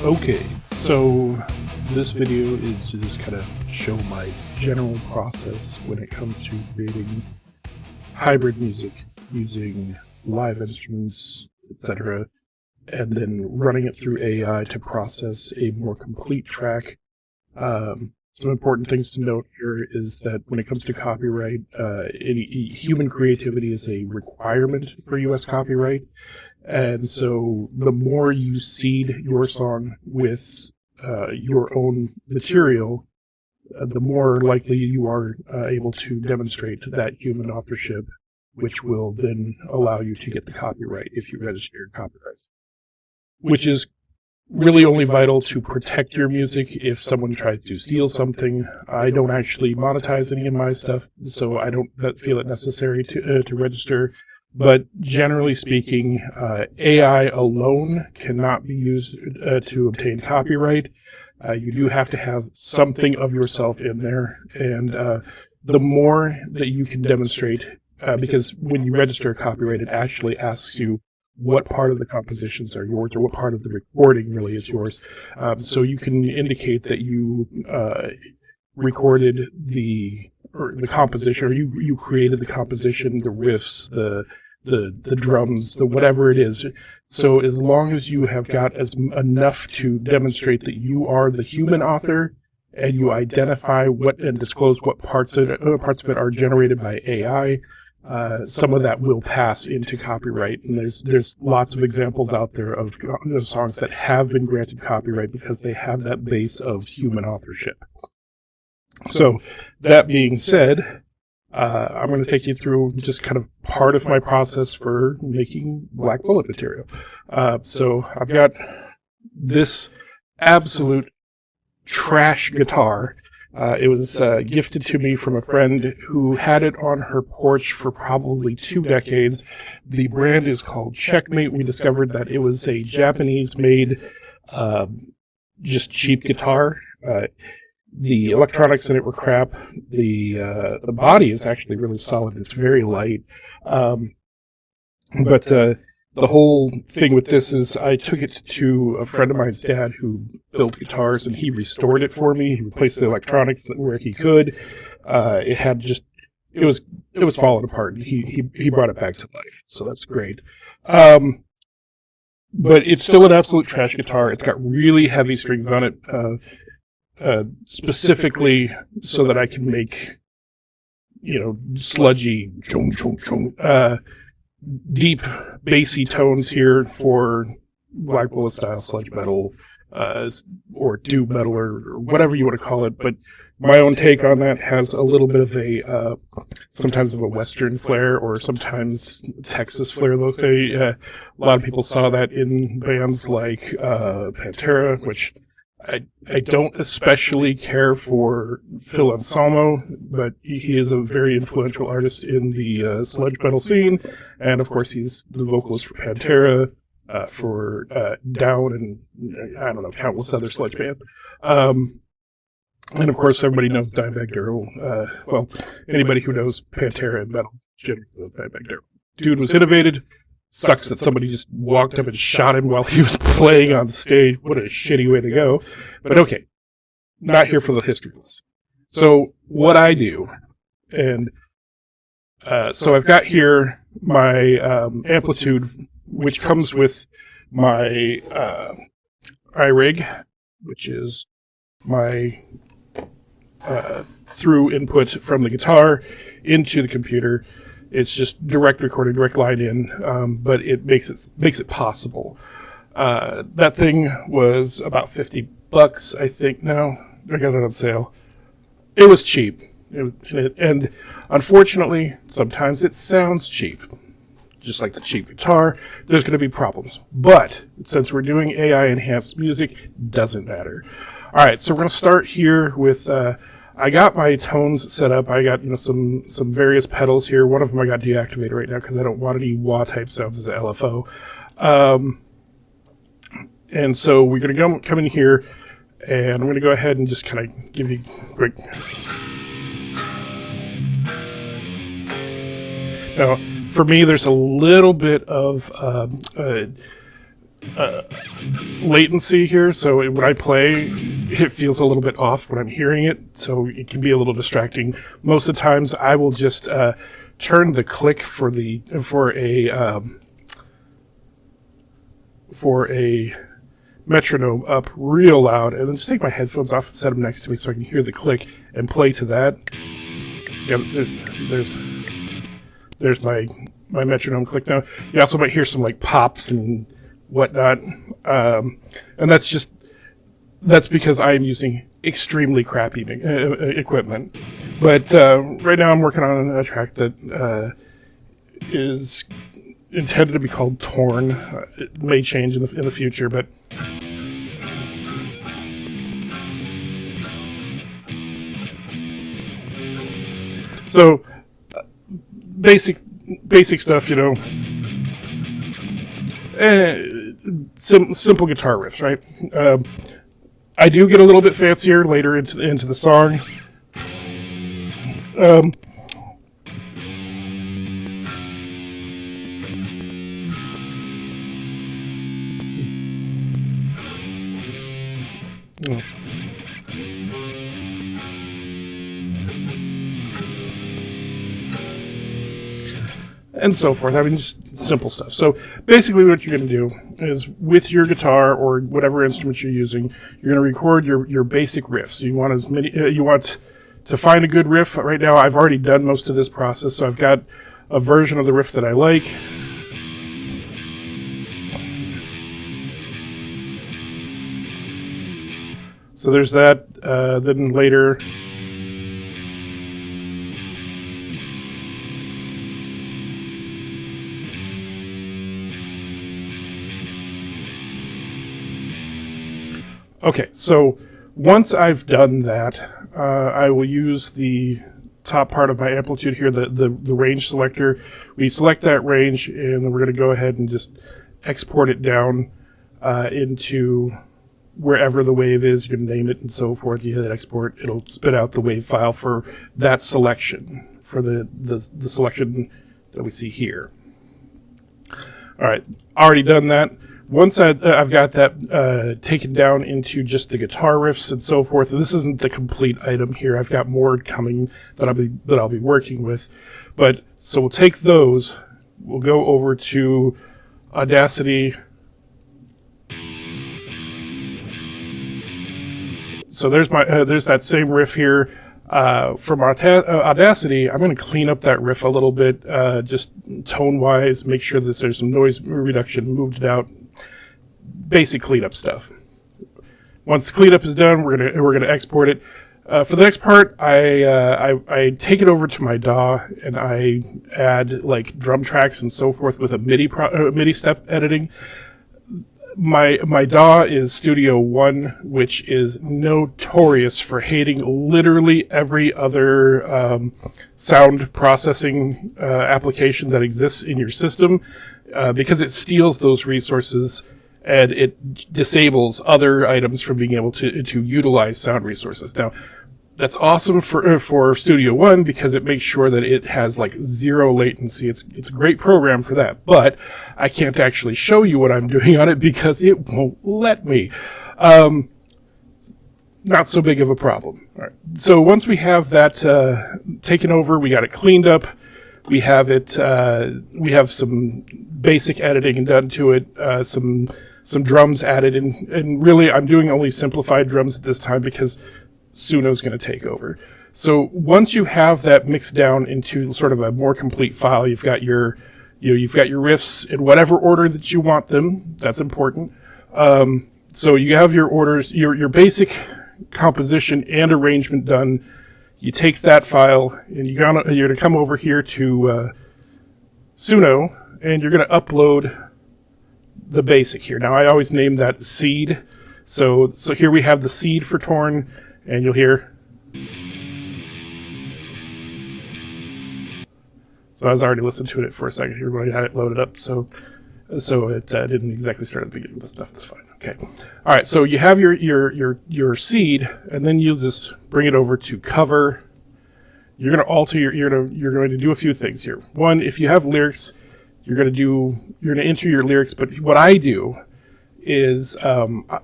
Okay, so this video is to just kind of show my general process when it comes to creating hybrid music using live instruments, etc., and then running it through AI to process a more complete track. Some important things to note here is that when it comes to copyright, any human creativity is a requirement for U.S. copyright. And so the more you seed your song with your own material, the more likely you are able to demonstrate that human authorship, which will then allow you to get the copyright if you register your copyrights, which is really only vital to protect your music if someone tries to steal something. I don't actually monetize any of my stuff, so I don't feel it necessary to register. But generally speaking, AI alone cannot be used to obtain copyright. You do have to have something of yourself in there, and the more that you can demonstrate, because when you register a copyright, it actually asks you what part of the compositions are yours, or what part of the recording really is yours. So you can indicate that you recorded the composition, or you created the composition, the riffs, the drums, the whatever it is. So as long as you have got enough to demonstrate that you are the human author, and you identify and disclose what parts of it are generated by AI, some of that will pass into copyright. And there's lots of examples out there of songs that have been granted copyright because they have that base of human authorship. So that being said, I'm going to take you through just kind of part of my process for making Black Bullet material. So I've got this absolute trash guitar. It was gifted to me from a friend who had it on her porch for probably 2 decades. The brand is called Checkmate. We discovered that it was a Japanese-made, just cheap guitar. The electronics in it were crap. The body is actually really solid. It's very light. But the whole thing with this is I took it to a friend of mine's dad who built guitars, and he restored it for me. He replaced the electronics where he could. It was falling apart. He brought it back to life, so that's great. But it's still an absolute trash guitar. It's got really heavy strings on it, specifically so that I can make, sludgy, deep, bassy tones here for Black Bullet style sludge metal, or doom metal, or whatever you want to call it. But my own take on that has a little bit of sometimes of a Western flair, or sometimes Texas flair. A lot of people saw that in bands like Pantera, which I don't especially care for Phil Anselmo, but he is a very influential artist in the sludge metal scene, and of course he's the vocalist for Pantera, for Down, and I don't know, countless other sludge bands. And of course everybody knows Dimebag Darrell. Well, anybody who knows Pantera and metal generally knows Dimebag Darrell. Dude was innovated. Sucks that somebody just walked up and shot him while he was playing on stage. What a shitty way to go. But okay, not here for the history lesson. So what I do, and so I've got here my amplitude, which comes with my iRig, which is my through input from the guitar into the computer. It's just direct recording, direct line in, but it makes it possible. That thing was about $50, I think. Now I got it on sale. It was cheap, and unfortunately, sometimes it sounds cheap. Just like the cheap guitar, there's going to be problems. But since we're doing AI enhanced music, doesn't matter. All right, so we're going to start here with. I got my tones set up. I got some various pedals here. One of them I got deactivated right now because I don't want any wah type sounds as an LFO. And so we're going to come in here, and I'm going to go ahead and just kind of give you a quick. Now, for me, there's a little bit of latency here, so when I play, it feels a little bit off when I'm hearing it, so it can be a little distracting. Most of the times, I will just turn the click for a metronome up real loud, and then just take my headphones off and set them next to me so I can hear the click and play to that. Yeah, there's my metronome click now. You also might hear some like pops and whatnot, and that's because I am using extremely crappy equipment. But right now I'm working on a track that is intended to be called Torn. It may change in the future, but so basic stuff, you know. Simple guitar riffs, right? I do get a little bit fancier later into the song. Oh. And so forth. I mean, just simple stuff. So basically what you're going to do is with your guitar or whatever instrument you're using, you're going to record your basic riffs. You want to find a good riff. Right now I've already done most of this process, so I've got a version of the riff that I like. So there's that. Then later, okay, so once I've done that, I will use the top part of my amplitude here, the range selector. We select that range, and then we're going to go ahead and just export it down into wherever the wave is. You can name it and so forth. You hit export, it'll spit out the wave file for that selection, for the selection that we see here. All right, already done that. Once I've got that taken down into just the guitar riffs and so forth, and this isn't the complete item here. I've got more coming that I'll be working with. But so we'll take those. We'll go over to Audacity. So there's that same riff here. From Audacity, I'm going to clean up that riff a little bit, just tone-wise, make sure that there's some noise reduction, moved it out, basic cleanup stuff. Once the cleanup is done, we're gonna export it. For the next part, I take it over to my DAW and I add like drum tracks and so forth with a MIDI step editing. My DAW is Studio One, which is notorious for hating literally every other sound processing application that exists in your system, because it steals those resources and it disables other items from being able to utilize sound resources. Now, that's awesome for Studio One because it makes sure that it has like zero latency. It's a great program for that, but I can't actually show you what I'm doing on it because it won't let me. Not so big of a problem. All right. So once we have that taken over, we got it cleaned up. We have it. We have some basic editing done to it. Some drums added in, and really I'm doing only simplified drums at this time because Suno's going to take over. So once you have that mixed down into sort of a more complete file, you've got your riffs in whatever order that you want them. That's important. So you have your orders, your basic composition and arrangement done. You take that file and you're gonna come over here to Suno and you're gonna upload the basic here. Now I always name that seed. So here we have the seed for Torn. And you'll hear. So I was already listening to it for a second here when I had it loaded up, so it didn't exactly start at the beginning of the stuff. That's fine. Okay. All right. So you have your seed, and then you just bring it over to cover. You're going to alter you're going to do a few things here. 1, if you have lyrics, you're going to enter your lyrics. But what I do is I is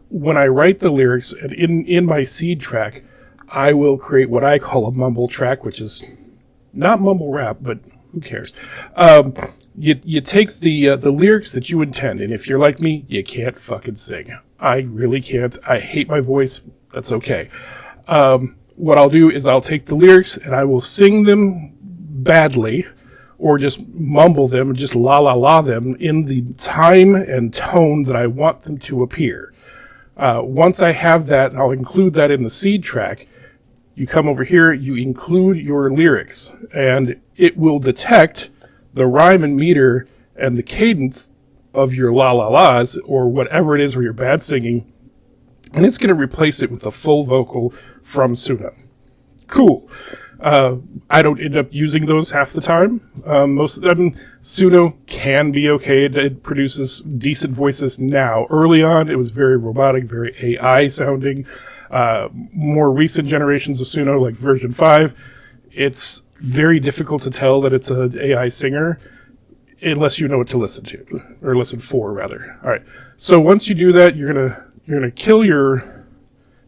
when I write the lyrics, and in my seed track, I will create what I call a mumble track, which is not mumble rap, but who cares? You take the lyrics that you intend, and if you're like me, you can't fucking sing. I really can't. I hate my voice. That's okay. What I'll do is I'll take the lyrics and I will sing them badly, or just mumble them, just la la la them in the time and tone that I want them to appear. Once I have that, I'll include that in the seed track. You come over here, you include your lyrics, and it will detect the rhyme and meter and the cadence of your la la la's, or whatever it is where you're bad singing, and it's going to replace it with a full vocal from Suno. Cool. I don't end up using those half the time. Most of them, Suno can be okay. It produces decent voices now. Early on, it was very robotic, very AI sounding. More recent generations of Suno, like version 5, it's very difficult to tell that it's an AI singer unless you know what to listen to, or listen for, rather. All right. So once you do that, you're gonna kill your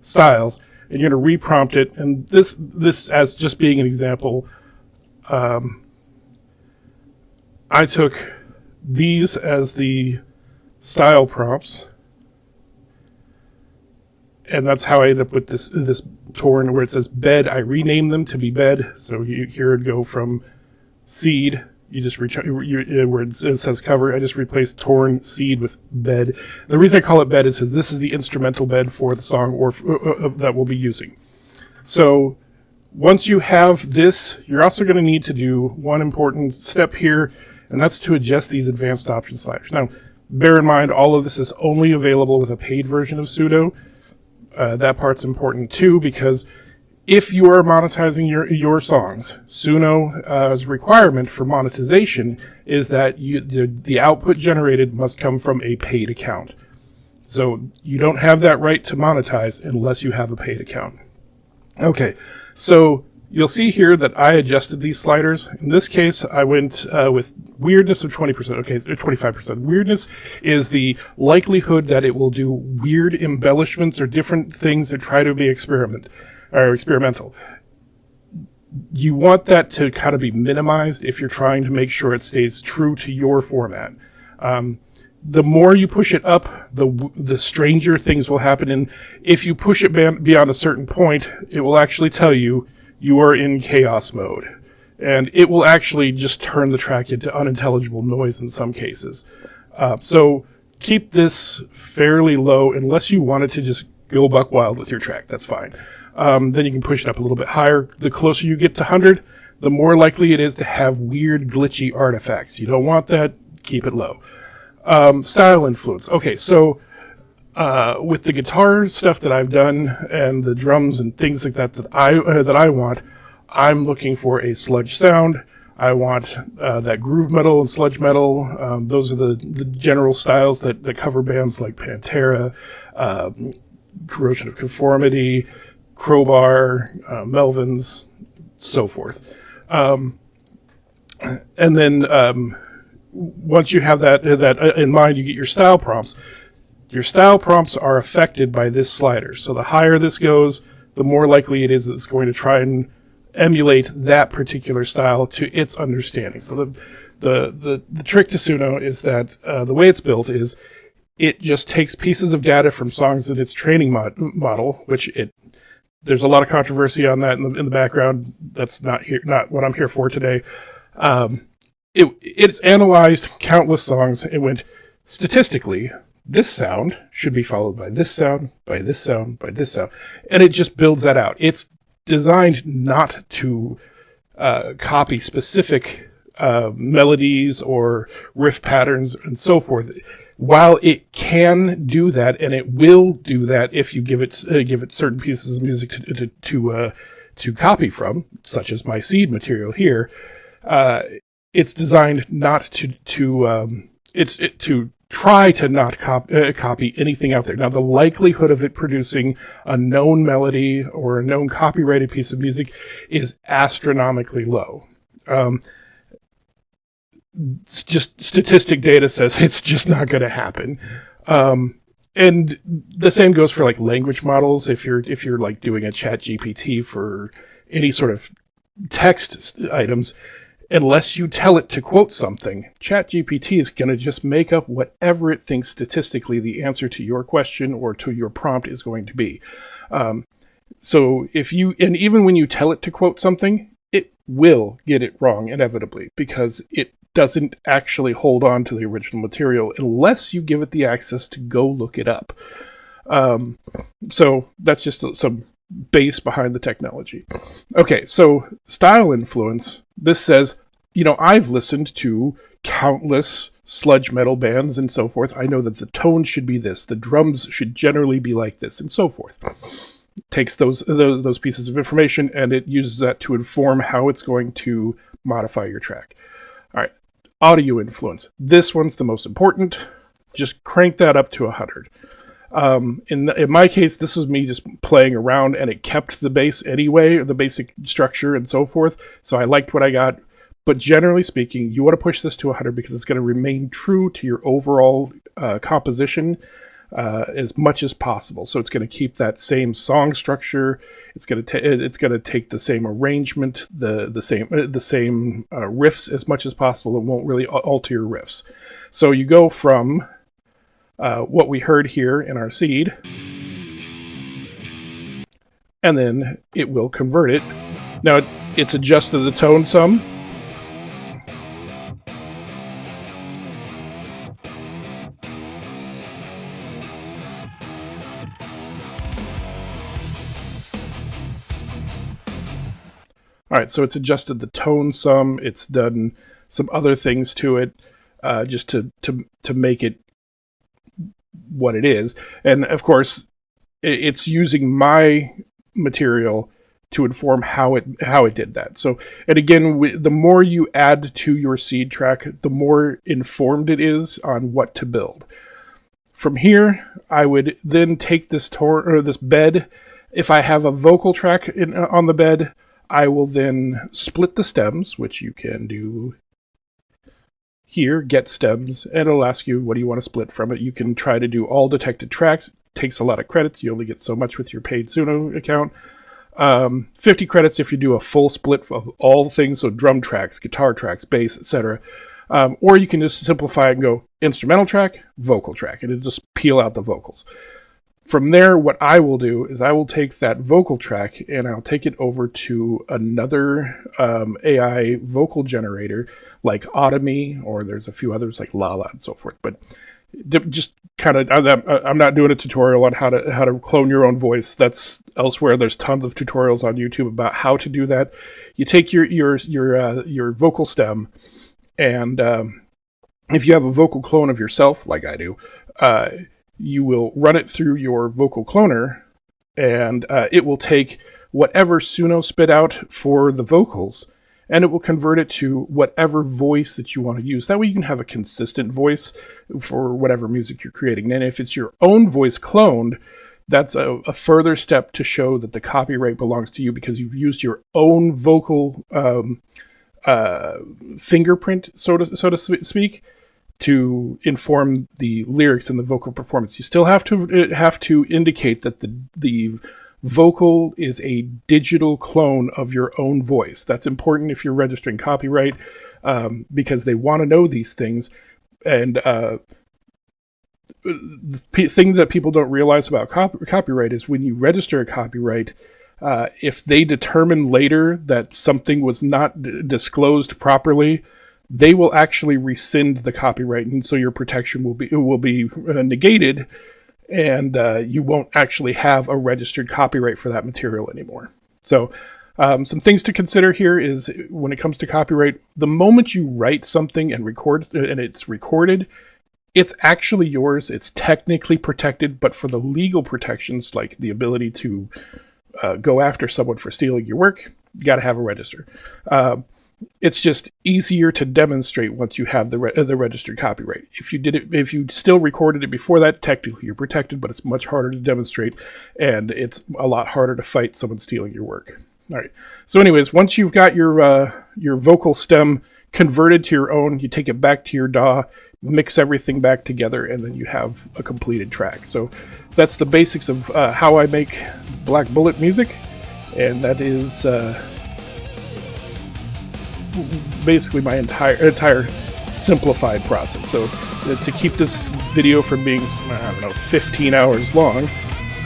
styles, and you're going to reprompt it. And this as just being an example, I took these as the style prompts, and that's how I ended up with this torn where it says bed. I renamed them to be bed. So here it'd go from seed. You just where it says cover. I just replaced torn seed with bed. The reason I call it bed is because this is the instrumental bed for the song or that we'll be using. So once you have this, you're also going to need to do one important step here, and that's to adjust these advanced option sliders. Now, bear in mind, all of this is only available with a paid version of Suno. That part's important too, because if you are monetizing your songs, Suno's requirement for monetization is that the output generated must come from a paid account. So you don't have that right to monetize unless you have a paid account. Okay, so you'll see here that I adjusted these sliders. In this case, I went with weirdness of 20%. Okay, 25%. Weirdness is the likelihood that it will do weird embellishments or different things that try to be experimental. You want that to kind of be minimized if you're trying to make sure it stays true to your format. The more you push it up, the stranger things will happen. And if you push it beyond a certain point, it will actually tell you are in chaos mode. And it will actually just turn the track into unintelligible noise in some cases. So keep this fairly low unless you wanted to just go buck wild with your track. That's fine. Then you can push it up a little bit higher. The closer you get to 100, the more likely it is to have weird, glitchy artifacts. You don't want that. Keep it low. Style influence. Okay, so with the guitar stuff that I've done and the drums and things like that I want, I'm looking for a sludge sound. I want that groove metal and sludge metal. Those are the general styles that cover bands like Pantera, Corrosion of Conformity, Crowbar, Melvins, so forth. And then once you have that in mind, you get your style prompts. Your style prompts are affected by this slider. So the higher this goes, the more likely it is it's going to try and emulate that particular style to its understanding. So the trick to Suno is that the way it's built is it just takes pieces of data from songs in its training model, which there's a lot of controversy on that in the background. That's not what I'm here for today. It's analyzed countless songs and went, statistically, this sound should be followed by this sound, by this sound, by this sound. And it just builds that out. It's designed not to copy specific melodies or riff patterns and so forth. While it can do that, and it will do that if you give it certain pieces of music to copy from, such as my seed material here, it's designed not to try to not copy anything out there. Now, the likelihood of it producing a known melody or a known copyrighted piece of music is astronomically low. Just statistic data says it's just not going to happen. And the same goes for like language models. If you're like doing a chat GPT for any sort of text items, unless you tell it to quote something, ChatGPT is going to just make up whatever it thinks statistically the answer to your question or to your prompt is going to be. So and even when you tell it to quote something, it will get it wrong inevitably because it doesn't actually hold on to the original material unless you give it the access to go look it up. So that's just some base behind the technology. Okay, so style influence. This says, I've listened to countless sludge metal bands and so forth. I know that the tone should be this, the drums should generally be like this, and so forth. Takes those pieces of information and it uses that to inform how it's going to modify your track. All right, audio influence. This one's the most important. Just crank that up to 100. In my case, this was me just playing around, and it kept the bass anyway, the basic structure and so forth. So I liked what I got. But generally speaking, you want to push this to 100 because it's going to remain true to your overall composition as much as possible. So it's going to keep that same song structure. It's going to take the same arrangement, the same riffs as much as possible. It won't really alter your riffs. So you go from what we heard here in our seed, and then it will convert it. Now it's adjusted the tone some. All right, so it's adjusted the tone some. It's done some other things to it, just to make it what it is. And of course, it's using my material to inform how it did that. So, and again, the more you add to your seed track, the more informed it is on what to build. From here, I would then take this bed. If I have a vocal track on the bed, I will then split the stems, which you can do here, get stems, and it'll ask you what do you want to split from it. You can try to do all detected tracks. It takes a lot of credits. You only get so much with your paid Suno account. 50 credits if you do a full split of all things, so drum tracks, guitar tracks, bass, etc. Or you can just simplify it and go instrumental track, vocal track, and it'll just peel out the vocals. From there, what I will do is I will take that vocal track and I'll take it over to another AI vocal generator like Otomy, or there's a few others like Lala and so forth. But just kind of, I'm not doing a tutorial on how to clone your own voice. That's elsewhere. There's tons of tutorials on YouTube about how to do that. You take your vocal stem, and if you have a vocal clone of yourself, like I do, you will run it through your vocal cloner, and it will take whatever Suno spit out for the vocals, and it will convert it to whatever voice that you want to use. That way you can have a consistent voice for whatever music you're creating. And if it's your own voice cloned, that's a further step to show that the copyright belongs to you because you've used your own vocal fingerprint, so to speak, to inform the lyrics and the vocal performance. You still have to indicate that the vocal is a digital clone of your own voice. That's important if you're registering copyright, because they want to know these things. And things that people don't realize about copyright is when you register a copyright, if they determine later that something was not disclosed properly, they will actually rescind the copyright, and so your protection will be negated, and you won't actually have a registered copyright for that material anymore. So some things to consider here is when it comes to copyright, the moment you write something and it's recorded, it's actually yours. It's technically protected, but for the legal protections, like the ability to go after someone for stealing your work, you got to have a register. It's just easier to demonstrate once you have the registered copyright. If you still recorded it before that, technically you're protected, but it's much harder to demonstrate, and it's a lot harder to fight someone stealing your work. All right. So anyways, once you've got your vocal stem convert it to your own. You take it back to your DAW, mix everything back together, and then you have a completed track. So that's the basics of how I make Black Bullet music, and that is basically my entire simplified process. So to keep this video from being, I don't know, 15 hours long,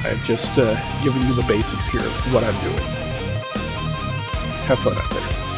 I've just given you the basics here of what I'm doing. Have fun out there.